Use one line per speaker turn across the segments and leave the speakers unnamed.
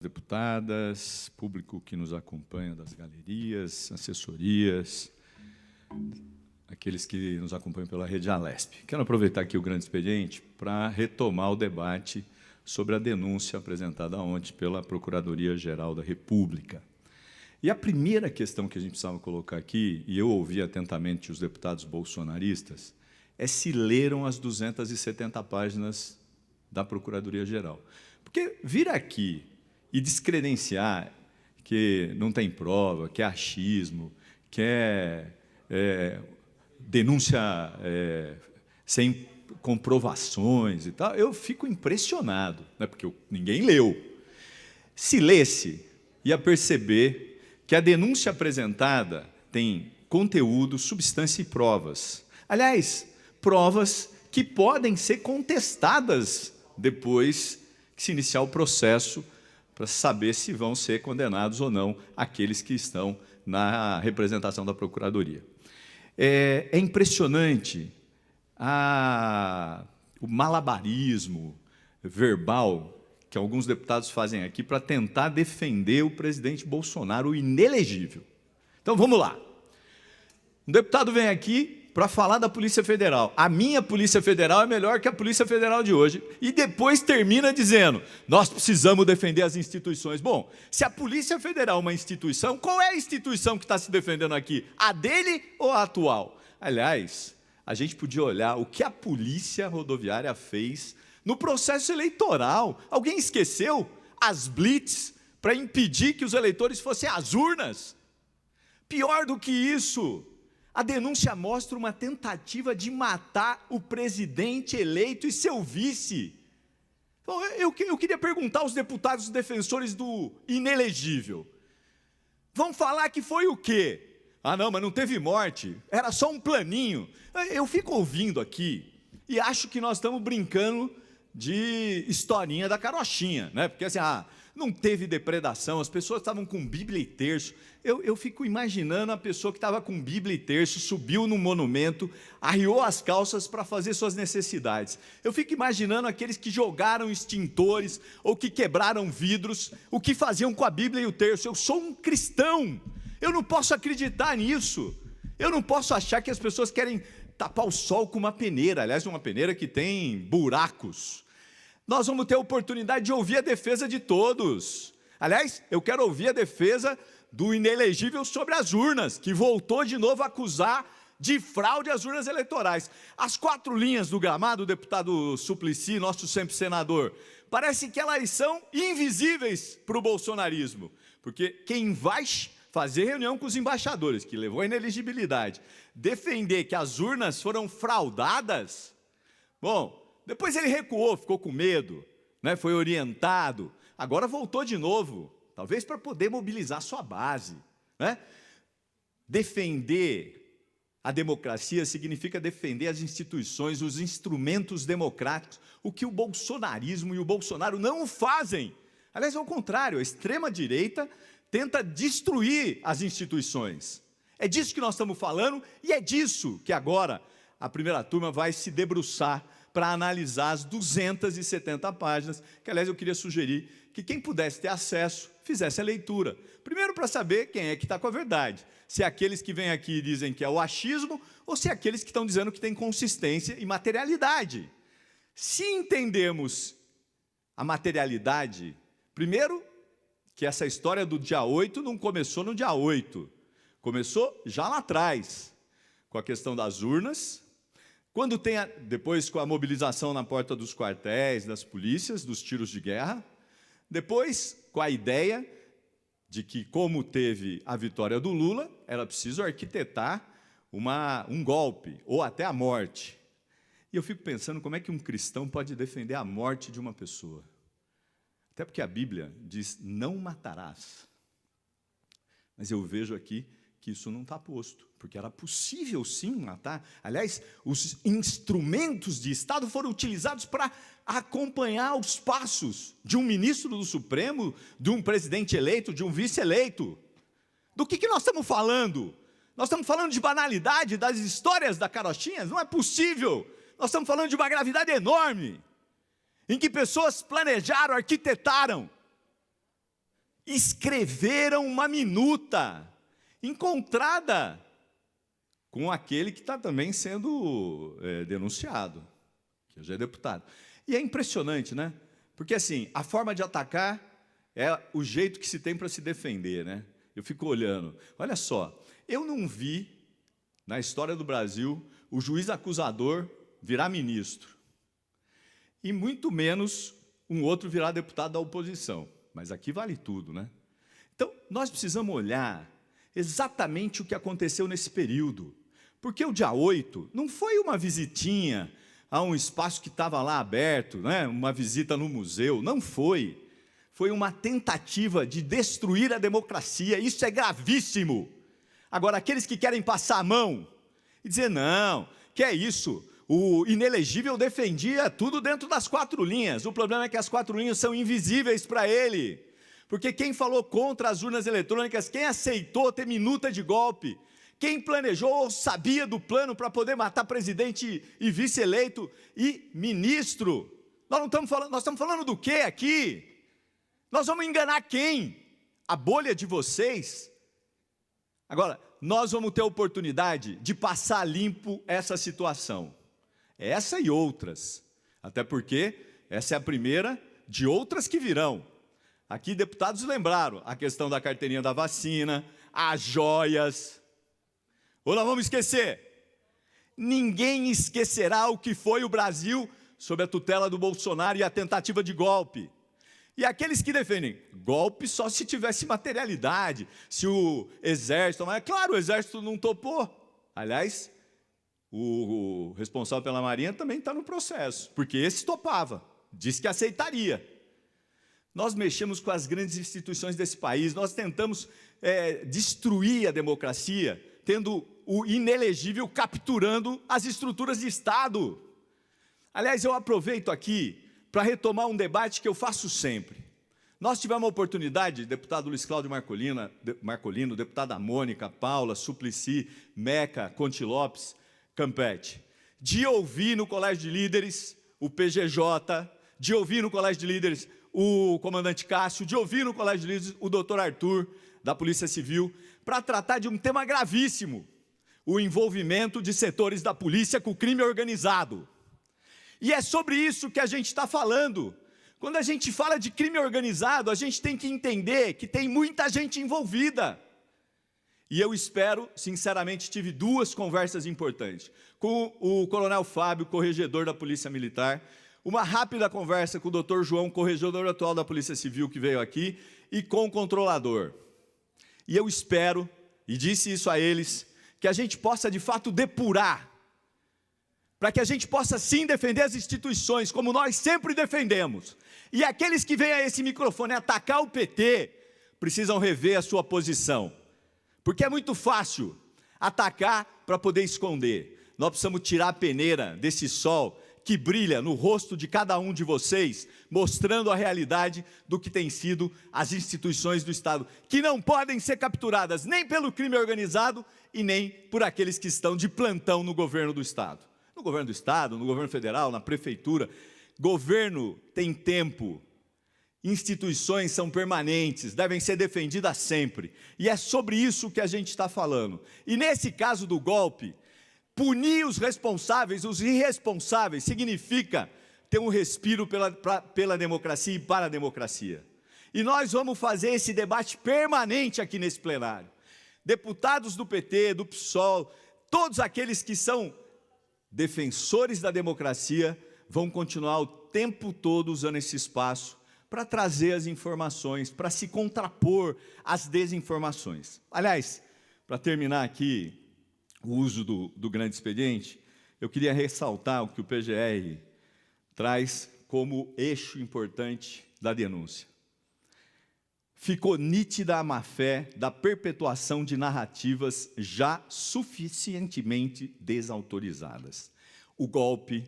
Deputadas, público que nos acompanha das galerias, assessorias, aqueles que nos acompanham pela rede Alesp. Quero aproveitar aqui o grande expediente para retomar o debate sobre a denúncia apresentada ontem pela Procuradoria-Geral da República. E a primeira questão que a gente precisava colocar aqui, e eu ouvi atentamente os deputados bolsonaristas, é se leram as 270 páginas da Procuradoria-Geral. Porque vir aqui e descredenciar que não tem prova, que é achismo, que é denúncia sem comprovações e tal, eu fico impressionado, né, porque ninguém leu. Se lesse, ia perceber que a denúncia apresentada tem conteúdo, substância e provas. Aliás, provas que podem ser contestadas depois que se iniciar o processo para saber se vão ser condenados ou não aqueles que estão na representação da Procuradoria. É impressionante o malabarismo verbal que alguns deputados fazem aqui para tentar defender o presidente Bolsonaro, o inelegível. Então, vamos lá. Um deputado vem aqui para falar da Polícia Federal. A minha Polícia Federal é melhor que a Polícia Federal de hoje. E depois termina dizendo, nós precisamos defender as instituições. Bom, se a Polícia Federal é uma instituição, qual é a instituição que está se defendendo aqui? A dele ou a atual? Aliás, a gente podia olhar o que a Polícia Rodoviária fez no processo eleitoral. Alguém esqueceu as blitz para impedir que os eleitores fossem às urnas? Pior do que isso, a denúncia mostra uma tentativa de matar o presidente eleito e seu vice. Então, eu queria perguntar aos deputados defensores do inelegível. Vão falar que foi o quê? Ah, não, mas não teve morte, era só um planinho. Eu fico ouvindo aqui e acho que nós estamos brincando de historinha da carochinha, né? Porque assim, não teve depredação, as pessoas estavam com Bíblia e terço. Eu fico imaginando a pessoa que estava com Bíblia e terço, subiu no monumento, arriou as calças para fazer suas necessidades. Eu fico imaginando aqueles que jogaram extintores ou que quebraram vidros, o que faziam com a Bíblia e o terço. Eu sou um cristão, eu não posso acreditar nisso. Eu não posso achar que as pessoas querem tapar o sol com uma peneira, aliás, uma peneira que tem buracos. Nós vamos ter a oportunidade de ouvir a defesa de todos. Aliás, eu quero ouvir a defesa do inelegível sobre as urnas, que voltou de novo a acusar de fraude as urnas eleitorais. As 4 linhas do gramado, deputado Suplicy, nosso sempre senador, parece que elas são invisíveis para o bolsonarismo, porque quem vai fazer reunião com os embaixadores, que levou a inelegibilidade, defender que as urnas foram fraudadas, bom, depois ele recuou, ficou com medo, né, foi orientado, agora voltou de novo, talvez para poder mobilizar sua base, né? Defender a democracia significa defender as instituições, os instrumentos democráticos, o que o bolsonarismo e o Bolsonaro não fazem. Aliás, ao contrário, a extrema-direita tenta destruir as instituições. É disso que nós estamos falando e é disso que agora a primeira turma vai se debruçar para analisar as 270 páginas, que, aliás, eu queria sugerir que quem pudesse ter acesso, fizesse a leitura. Primeiro, para saber quem é que está com a verdade. Se é aqueles que vêm aqui e dizem que é o achismo, ou se é aqueles que estão dizendo que tem consistência e materialidade. Se entendemos a materialidade, primeiro, que essa história do dia 8 não começou no dia 8, começou já lá atrás, com a questão das urnas, quando tem depois com a mobilização na porta dos quartéis, das polícias, dos tiros de guerra, depois com a ideia de que, como teve a vitória do Lula, era preciso arquitetar um golpe, ou até a morte. E eu fico pensando como é que um cristão pode defender a morte de uma pessoa. Até porque a Bíblia diz, não matarás. Mas eu vejo aqui que isso não está posto, porque era possível sim matar. Aliás, os instrumentos de Estado foram utilizados para acompanhar os passos de um ministro do Supremo, de um presidente eleito, de um vice eleito. Do que nós estamos falando? Nós estamos falando de banalidade, das histórias da carochinha? Não é possível. Nós estamos falando de uma gravidade enorme, em que pessoas planejaram, arquitetaram escreveram uma minuta encontrada com aquele que está também sendo denunciado, que já é deputado. E é impressionante, né? Porque, assim, a forma de atacar é o jeito que se tem para se defender, né? Eu fico olhando. Olha só, eu não vi, na história do Brasil, o juiz acusador virar ministro. E muito menos um outro virar deputado da oposição. Mas aqui vale tudo, né? Então, nós precisamos olhar exatamente o que aconteceu nesse período. Porque o dia 8 não foi uma visitinha a um espaço que estava lá aberto, né? Uma visita no museu, não foi. Foi uma tentativa de destruir a democracia, isso é gravíssimo. Agora, aqueles que querem passar a mão e dizer, não, que é isso, o inelegível defendia tudo dentro das 4 linhas, o problema é que as 4 linhas são invisíveis para ele, porque quem falou contra as urnas eletrônicas, quem aceitou ter minuta de golpe, quem planejou ou sabia do plano para poder matar presidente e vice-eleito e ministro, nós estamos falando do quê aqui? Nós vamos enganar quem? A bolha de vocês? Agora, nós vamos ter a oportunidade de passar limpo essa situação. Essa e outras. Até porque essa é a primeira de outras que virão. Aqui deputados lembraram a questão da carteirinha da vacina, as joias. Ou nós vamos esquecer? Ninguém esquecerá o que foi o Brasil sob a tutela do Bolsonaro e a tentativa de golpe. E aqueles que defendem, golpe só se tivesse materialidade, se o exército, mas é claro, o exército não topou. Aliás, o responsável pela Marinha também está no processo, porque esse topava, disse que aceitaria. Nós mexemos com as grandes instituições desse país, nós tentamos destruir a democracia, tendo o inelegível capturando as estruturas de Estado. Aliás, eu aproveito aqui para retomar um debate que eu faço sempre. Nós tivemos a oportunidade, deputado Luiz Cláudio Marcolino, deputada Mônica, Paula, Suplicy, Meca, Conte Lopes, Campetti, de ouvir no Colégio de Líderes o PGJ, de ouvir no Colégio de Líderes o comandante Cássio, de ouvir no Colégio de Líderes o doutor Arthur, da Polícia Civil, para tratar de um tema gravíssimo, o envolvimento de setores da polícia com o crime organizado. E é sobre isso que a gente está falando. Quando a gente fala de crime organizado, a gente tem que entender que tem muita gente envolvida. E eu espero, sinceramente, tive 2 conversas importantes. Com o coronel Fábio, corregedor da Polícia Militar, uma rápida conversa com o doutor João, corregedor atual da Polícia Civil, que veio aqui, e com o controlador. E eu espero, e disse isso a eles, que a gente possa, de fato, depurar, para que a gente possa sim defender as instituições, como nós sempre defendemos. E aqueles que vêm a esse microfone atacar o PT, precisam rever a sua posição. Porque é muito fácil atacar para poder esconder. Nós precisamos tirar a peneira desse sol que brilha no rosto de cada um de vocês, mostrando a realidade do que tem sido as instituições do Estado, que não podem ser capturadas nem pelo crime organizado e nem por aqueles que estão de plantão no governo do Estado. No governo do Estado, no governo federal, na prefeitura. Governo tem tempo, instituições são permanentes, devem ser defendidas sempre. E é sobre isso que a gente está falando. E nesse caso do golpe, punir os responsáveis, os irresponsáveis, significa ter um respiro pela democracia e para a democracia. E nós vamos fazer esse debate permanente aqui nesse plenário. Deputados do PT, do PSOL, todos aqueles que são defensores da democracia vão continuar o tempo todo usando esse espaço para trazer as informações, para se contrapor às desinformações. Aliás, para terminar aqui o uso do grande expediente, eu queria ressaltar o que o PGR traz como eixo importante da denúncia. Ficou nítida a má-fé da perpetuação de narrativas já suficientemente desautorizadas. O golpe,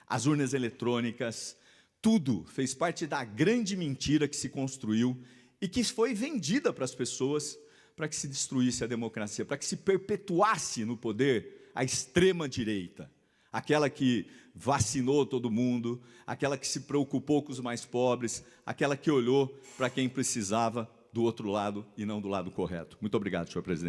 as urnas eletrônicas, tudo fez parte da grande mentira que se construiu e que foi vendida para as pessoas para que se destruísse a democracia, para que se perpetuasse no poder a extrema-direita, aquela que vacinou todo mundo, aquela que se preocupou com os mais pobres, aquela que olhou para quem precisava do outro lado e não do lado correto. Muito obrigado, senhor presidente.